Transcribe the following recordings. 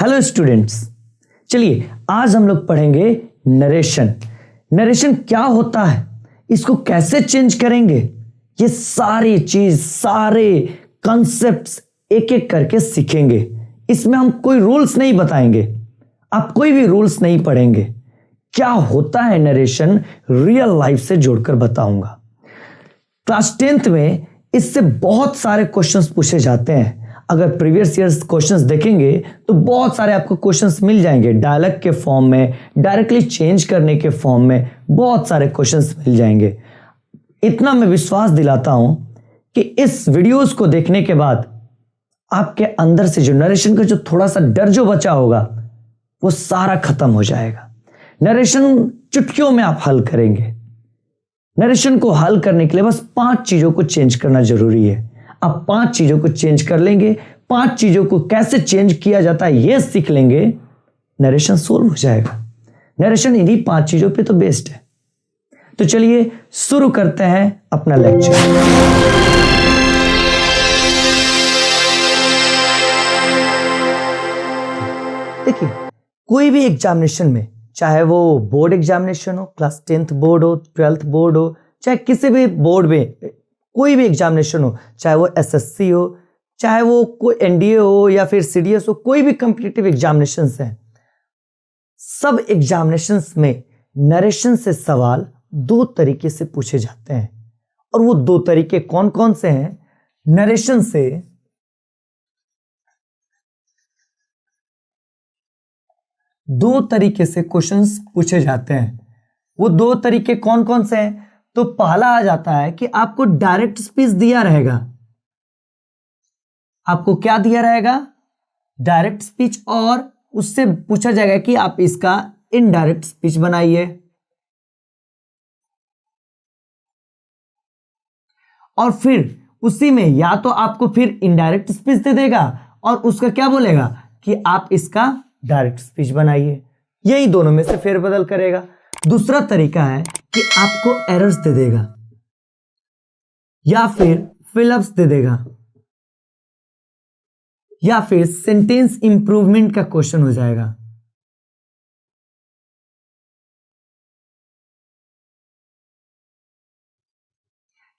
Hello students, चलिए आज हम लोग पढ़ेंगे नरेशन। नरेशन क्या होता है, इसको कैसे चेंज करेंगे, ये सारी चीज सारे कॉन्सेप्ट्स एक एक करके सीखेंगे। इसमें हम कोई रूल्स नहीं बताएंगे, आप कोई भी रूल्स नहीं पढ़ेंगे। क्या होता है नरेशन रियल लाइफ से जोड़कर बताऊंगा। क्लास 10th में इससे बहुत सारे क्वेश्चंस पूछे जाते हैं। अगर प्रीवियस ईयर्स क्वेश्चंस देखेंगे तो बहुत सारे आपको क्वेश्चंस मिल जाएंगे, डायलॉग के फॉर्म में, डायरेक्टली चेंज करने के फॉर्म में, बहुत सारे क्वेश्चंस मिल जाएंगे। इतना मैं विश्वास दिलाता हूं कि इस वीडियोस को देखने के बाद आपके अंदर से जो नरेशन का जो थोड़ा सा डर जो बचा होगा वो सारा खत्म हो जाएगा। नरेशन चुटकियों में आप हल करेंगे। नरेशन को हल करने के लिए बस 5 चीजों को चेंज करना जरूरी है। आप 5 चीजों को चेंज कर लेंगे, 5 चीजों को कैसे चेंज किया जाता है यह सीख लेंगे, नरेशन सोल्व हो जाएगा। नरेशन इन्हीं 5 चीजों पे तो बेस्ड है। तो चलिए शुरू करते हैं अपना लेक्चर। देखिए, कोई भी एग्जामिनेशन में, चाहे वो बोर्ड एग्जामिनेशन हो, क्लास 10th बोर्ड हो, 12th बोर्ड हो, चाहे किसी भी बोर्ड में कोई भी एग्जामिनेशन हो, चाहे वो एसएससी हो, चाहे वो कोई एनडीए हो या फिर सीडीएस हो, कोई भी कॉम्पिटिटिव एग्जामिनेशंस हैं, सब एग्जामिनेशंस में नरेशन से सवाल 2 तरीके से पूछे जाते हैं। और वो 2 तरीके कौन कौन से हैं? नरेशन से 2 तरीके से क्वेश्चंस पूछे जाते हैं। वो 2 तरीके कौन कौन से हैं? तो पहला आ जाता है कि आपको डायरेक्ट स्पीच दिया रहेगा। आपको क्या दिया रहेगा? डायरेक्ट स्पीच, और उससे पूछा जाएगा कि आप इसका इनडायरेक्ट स्पीच बनाइए। और फिर उसी में या तो आपको फिर इनडायरेक्ट स्पीच दे देगा और उसका क्या बोलेगा कि आप इसका डायरेक्ट स्पीच बनाइए। यही दोनों में से फेरबदल करेगा। दूसरा तरीका है कि आपको एरर्स दे देगा या फिर फिलअप्स दे देगा या फिर सेंटेंस इंप्रूवमेंट का क्वेश्चन हो जाएगा।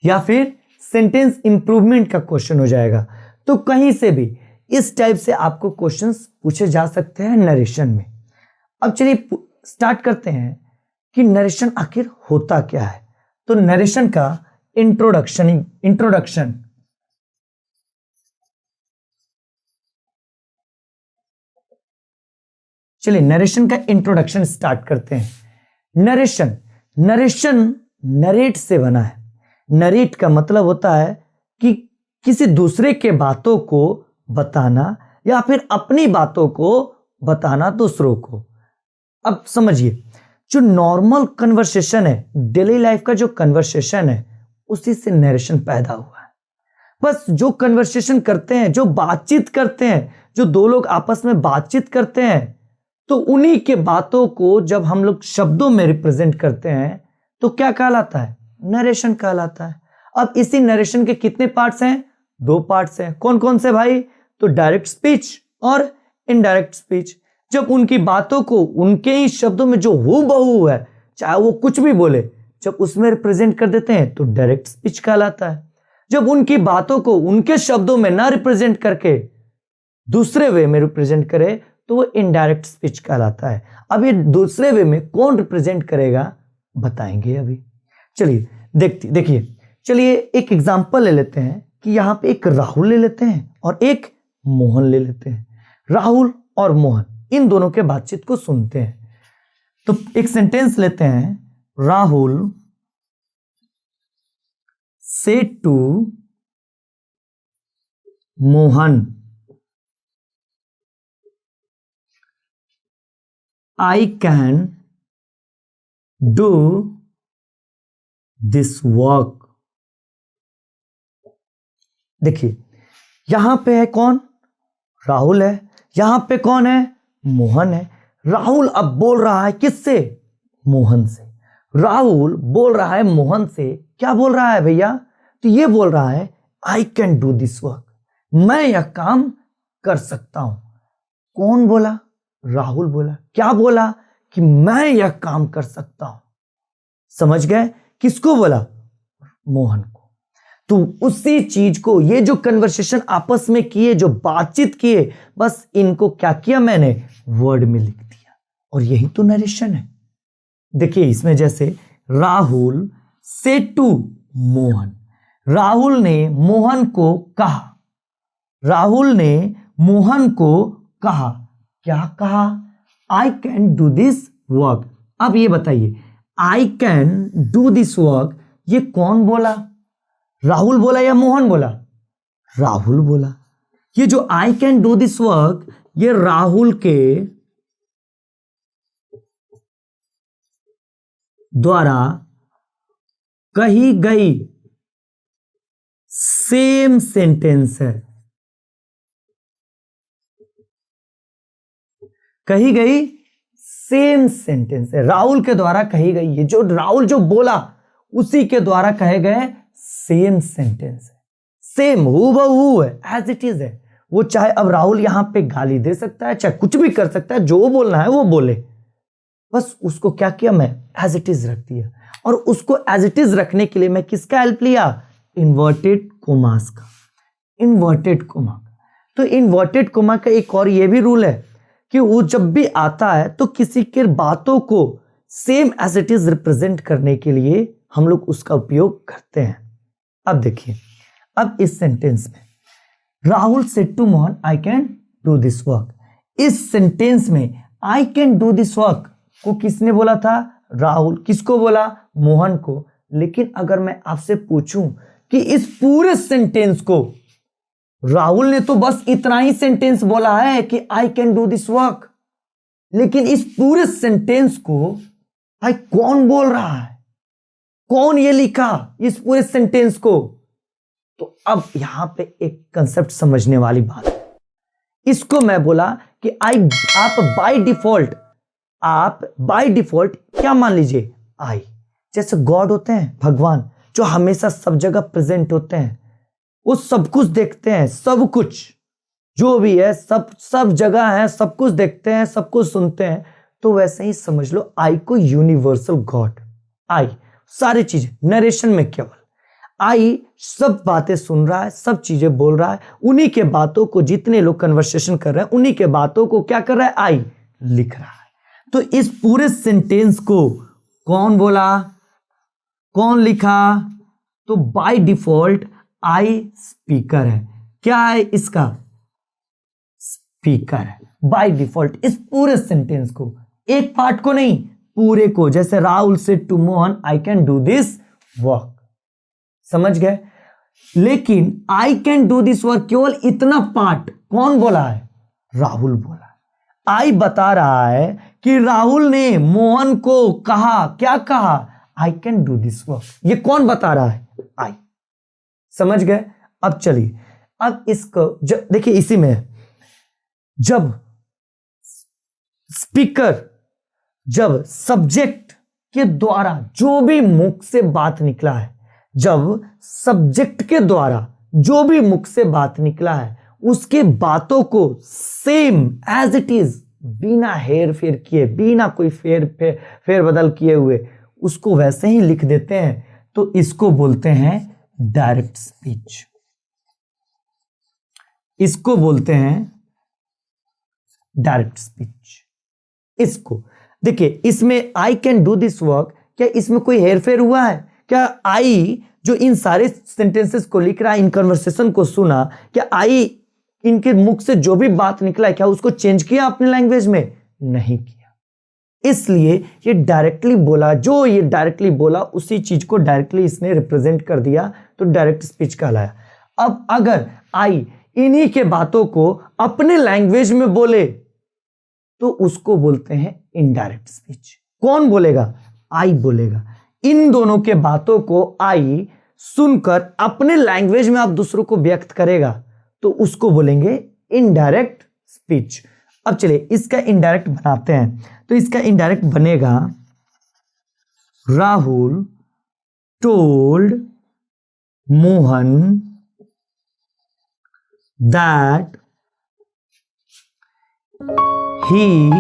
या फिर सेंटेंस इंप्रूवमेंट का क्वेश्चन हो जाएगा। तो कहीं से भी इस टाइप से आपको क्वेश्चंस पूछे जा सकते हैं नरेशन में। अब चलिए स्टार्ट करते हैं कि नरेशन आखिर होता क्या है। तो नरेशन का इंट्रोडक्शन चलिए नरेशन का इंट्रोडक्शन स्टार्ट करते हैं। नरेशन नरेट से बना है। नरेट का मतलब होता है कि किसी दूसरे के बातों को बताना या फिर अपनी बातों को बताना दूसरों को। अब समझिए, जो नॉर्मल कन्वर्सेशन है, डेली लाइफ का जो कन्वर्सेशन है, उसी से नरेशन पैदा हुआ है। बस जो कन्वर्सेशन करते हैं, जो बातचीत करते हैं, जो 2 लोग आपस में बातचीत करते हैं, तो उन्हीं के बातों को जब हम लोग शब्दों में रिप्रेजेंट करते हैं तो क्या कहलाता है? नरेशन कहलाता है। अब इसी नरेशन के कितने पार्ट्स हैं? 2 पार्ट्स हैं। कौन कौन से भाई? तो डायरेक्ट स्पीच और इनडायरेक्ट स्पीच। जब उनकी बातों को उनके ही शब्दों में जो हूबहू है, चाहे वो कुछ भी बोले, जब उसमें रिप्रेजेंट कर देते हैं तो डायरेक्ट स्पीच कहलाता है। जब उनकी बातों को उनके शब्दों में ना रिप्रेजेंट करके दूसरे वे में रिप्रेजेंट करे तो वो इनडायरेक्ट स्पीच कहलाता है। अब ये दूसरे वे में कौन रिप्रेजेंट करेगा बताएंगे अभी। चलिए देखिए, चलिए एक एग्जांपल ले लेते हैं कि यहां पे एक राहुल ले लेते हैं और एक मोहन ले लेते हैं। राहुल और मोहन इन दोनों के बातचीत को सुनते हैं। तो एक सेंटेंस लेते हैं, Rahul said to Mohan, I can do this work। देखिए, यहां पे है कौन? राहुल है। यहां पे कौन है? मोहन है। राहुल अब बोल रहा है किससे? मोहन से। राहुल बोल रहा है मोहन से। क्या बोल रहा है भैया? तो ये बोल रहा है I can do this work, मैं यह काम कर सकता हूं। कौन बोला? राहुल बोला। क्या बोला? कि मैं यह काम कर सकता हूं। समझ गए? किसको बोला? मोहन को। तो उसी चीज को, ये जो कन्वर्सेशन आपस में किए, जो बातचीत किए, बस इनको क्या किया मैंने? वर्ड में लिख दिया। और यही तो नरेशन है। देखिए इसमें जैसे राहुल सेड टू मोहन, राहुल ने मोहन को कहा, राहुल ने मोहन को कहा। क्या कहा? आई कैन डू दिस वर्क। अब ये बताइए, आई कैन डू दिस वर्क, ये कौन बोला? राहुल बोला या मोहन बोला? राहुल बोला। ये जो आई कैन डू दिस वर्क, ये राहुल के द्वारा कही गई सेम सेंटेंस है। कही गई सेम सेंटेंस है, राहुल के द्वारा कही गई। ये जो राहुल जो बोला उसी के द्वारा कहे गए सेम सेंटेंस है। सेम, हूबहू है, एज इट इज है। वो चाहे अब राहुल यहां पे गाली दे सकता है, चाहे कुछ भी कर सकता है, जो बोलना है वो बोले, बस उसको क्या किया मैं? एज इट इज रख दिया। और उसको एज इट इज रखने के लिए मैं किसका हेल्प लिया? इन्वर्टेड कोमास का। Inverted coma. तो इन्वर्टेड कोमा का एक और ये भी रूल है कि वो जब भी आता है तो किसी के बातों को same as it is represent करने के लिए हम लोग उसका उपयोग करते हैं। अब देखिए, अब इस सेंटेंस में Rahul said to Mohan I can do this work, इस सेंटेंस में I can do this work को किसने बोला था? राहुल। किसको बोला? मोहन को। लेकिन अगर मैं आपसे पूछूं कि इस पूरे सेंटेंस को, राहुल ने तो बस इतना ही सेंटेंस बोला है कि आई कैन डू दिस वर्क, लेकिन इस पूरे सेंटेंस को भाई कौन बोल रहा है? कौन ये लिखा इस पूरे सेंटेंस को? तो अब यहां पे एक कंसेप्ट समझने वाली बात है। इसको मैं बोला कि आप बाय डिफॉल्ट क्या मान लीजिए? आई। जैसे गॉड होते हैं, भगवान, जो हमेशा सब जगह प्रेजेंट होते हैं, वो सब कुछ देखते हैं, सब कुछ जो भी है सब जगह है, सब कुछ देखते हैं, सब कुछ सुनते हैं। तो वैसे ही समझ लो आई को यूनिवर्सल गॉड। आई सारी चीजें, नरेशन में केवल आई सब बातें सुन रहा है, सब चीजें बोल रहा है, उन्हीं के बातों को, जितने लोग कन्वर्सेशन कर रहे हैं उन्हीं के बातों को क्या कर रहा है? आई लिख रहा है। तो इस पूरे सेंटेंस को कौन बोला, कौन लिखा? तो बाय डिफॉल्ट आई स्पीकर है। क्या है इसका? स्पीकर है बाय डिफॉल्ट। इस पूरे सेंटेंस को, एक पार्ट को नहीं, पूरे को। जैसे Rahul said to Mohan I can do this work, समझ गए? लेकिन I can do this work केवल इतना पार्ट कौन बोला है? राहुल बोला। आई बता रहा है कि राहुल ने मोहन को कहा। क्या कहा? आई कैन डू दिस वर्क। ये कौन बता रहा है? आई। समझ गए? अब चलिए, अब इसको देखिए, इसी में जब स्पीकर, जब सब्जेक्ट के द्वारा जो भी मुख से बात निकला है, जब सब्जेक्ट के द्वारा जो भी मुख से बात निकला है, उसके बातों को सेम एज इट इज, बिना हेर फेर किए, बिना कोई फेर बदल किए हुए उसको वैसे ही लिख देते हैं, तो इसको बोलते हैं डायरेक्ट स्पीच। इसको बोलते हैं डायरेक्ट स्पीच। इसको देखिए, इसमें आई कैन डू दिस वर्क, क्या इसमें कोई हेरफेर हुआ है? क्या आई जो इन सारे सेंटेंसेस को लिख रहा है, इन कन्वर्सेशन को सुना, क्या आई इनके मुख से जो भी बात निकला है क्या उसको चेंज किया अपने लैंग्वेज में? नहीं किया। इसलिए ये डायरेक्टली बोला, जो ये डायरेक्टली बोला उसी चीज को डायरेक्टली इसने रिप्रेजेंट कर दिया, तो डायरेक्ट स्पीच कहलाया। अब अगर आई इन्हीं के बातों को अपने लैंग्वेज में बोले तो उसको बोलते हैं इनडायरेक्ट स्पीच। कौन बोलेगा? आई बोलेगा। इन दोनों के बातों को आई सुनकर अपने लैंग्वेज में आप दूसरों को व्यक्त करेगा तो उसको बोलेंगे इनडायरेक्ट स्पीच। अब चलिए इसका इनडायरेक्ट बनाते हैं। तो इसका इनडायरेक्ट बनेगा Rahul told Mohan that he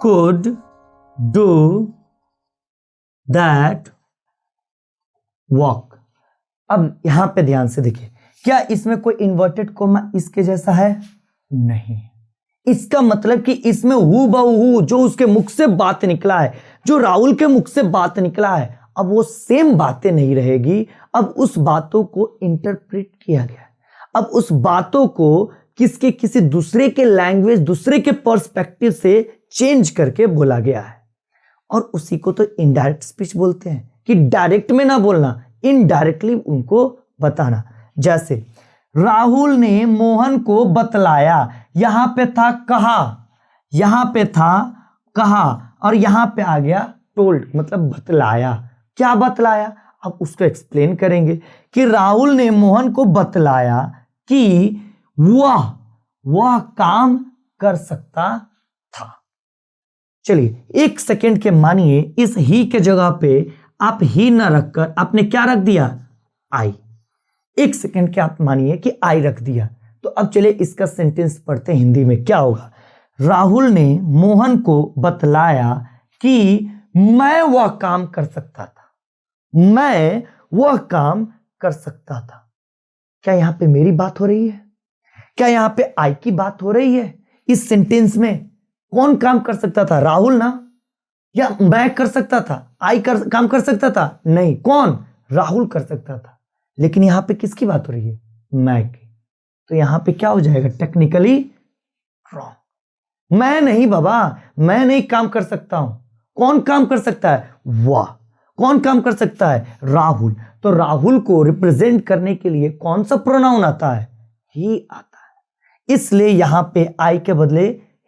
could do that walk. अब यहां पे ध्यान से देखिए, क्या इसमें कोई इन्वर्टेड कोमा इसके जैसा है? नहीं। इसका मतलब कि इसमें हू बहू जो उसके मुख से बात निकला है, जो राहुल के मुख से बात निकला है, अब वो सेम बातें नहीं रहेगी। अब उस बातों को इंटरप्रेट किया गया, अब उस बातों को किसी दूसरे के लैंग्वेज, दूसरे के पर्सपेक्टिव से चेंज करके बोला गया है। और उसी को तो इनडायरेक्ट स्पीच बोलते हैं, कि डायरेक्ट में ना बोलना, इनडायरेक्टली उनको बताना। जैसे राहुल ने मोहन को बतलाया, यहां पे था कहा, यहां पे था कहा, और यहां पे आ गया टोल्ड, मतलब बतलाया। क्या बतलाया? अब उसको एक्सप्लेन करेंगे कि राहुल ने मोहन को बतलाया कि वह काम कर सकता था। चलिए 1 सेकेंड के मानिए, इस ही के जगह पे आप ही ना रखकर आपने क्या रख दिया? आई। 1 सेकेंड के आप मानिए कि आई रख दिया। तो अब चलिए इसका सेंटेंस पढ़ते हैं हिंदी में। क्या होगा? राहुल ने मोहन को बतलाया कि मैं वह काम कर सकता था, मैं वह काम कर सकता था। क्या यहां पे मेरी बात हो रही है? क्या यहां पे आई की बात हो रही है? इस सेंटेंस में कौन काम कर सकता था? राहुल ना? या मैं कर सकता था? आई काम कर सकता था? नहीं। कौन? राहुल कर सकता था। लेकिन यहां पे किसकी बात हो रही है? मैं की। तो यहां पे क्या हो जाएगा? Technically wrong. मैं नहीं बाबा, मैं नहीं काम कर सकता हूं। कौन काम कर सकता है? वाह। कौन काम कर सकता है? राहुल। तो राहुल को रिप्रेजेंट करने के लिए कौन सा प्रोनाउन आता है? ही आता है। इसलिए यहां पे आई के बदले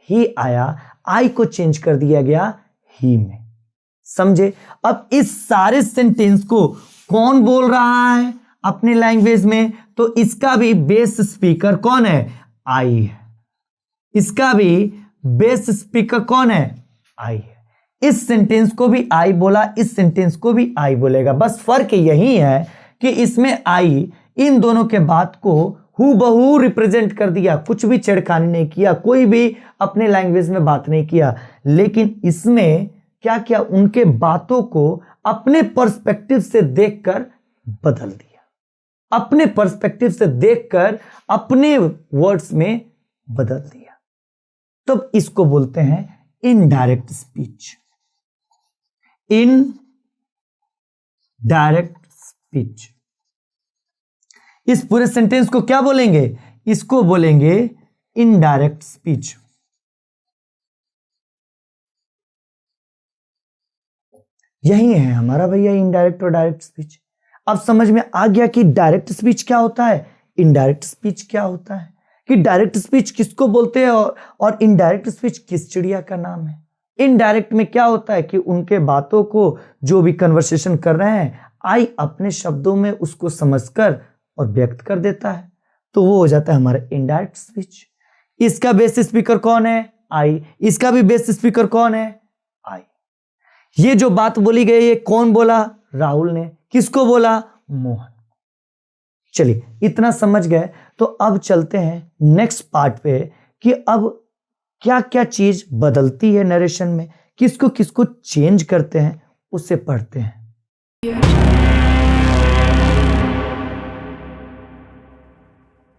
ही आया, आई को चेंज कर दिया गया ही में। समझे? अब इस सारे सेंटेंस को कौन बोल रहा है अपने लैंग्वेज में? तो इसका भी बेस स्पीकर कौन है? आई है। इसका भी बेस स्पीकर कौन है? आई है। इस सेंटेंस को भी आई बोला, इस सेंटेंस को भी आई बोलेगा। बस फर्क यही है कि इसमें आई इन दोनों के बात को हूबहू रिप्रेजेंट कर दिया, कुछ भी छेड़खानी नहीं किया, कोई भी अपने लैंग्वेज में बात नहीं किया। लेकिन इसमें क्या किया? उनके बातों को अपने पर्सपेक्टिव से देखकर बदल दिया, अपने पर्सपेक्टिव से देखकर अपने वर्ड्स में बदल दिया। तो इसको बोलते हैं इनडायरेक्ट स्पीच। Indirect speech. इस पूरे सेंटेंस को क्या बोलेंगे? इसको बोलेंगे इनडायरेक्ट स्पीच। यही है हमारा भैया इनडायरेक्ट और डायरेक्ट स्पीच। अब समझ में आ गया कि डायरेक्ट स्पीच क्या होता है, इनडायरेक्ट स्पीच क्या होता है, कि डायरेक्ट स्पीच किसको बोलते हैं और इनडायरेक्ट स्पीच किस चिड़िया का नाम है। इनडायरेक्ट में क्या होता है कि उनके बातों को, जो भी कन्वर्सेशन कर रहे हैं, आई अपने शब्दों में उसको समझकर और व्यक्त कर देता है, तो वो हो जाता है हमारा इनडायरेक्ट स्पीच। इसका बेस स्पीकर कौन है? आई। इसका भी बेस स्पीकर कौन है? आई। ये जो बात बोली गई है कौन बोला? राहुल ने। किसको बोला? मोहन। चलिए इतना समझ गए, तो अब चलते हैं नेक्स्ट पार्ट पे कि अब क्या क्या चीज बदलती है नरेशन में, किसको किसको चेंज करते हैं, उसे पढ़ते हैं।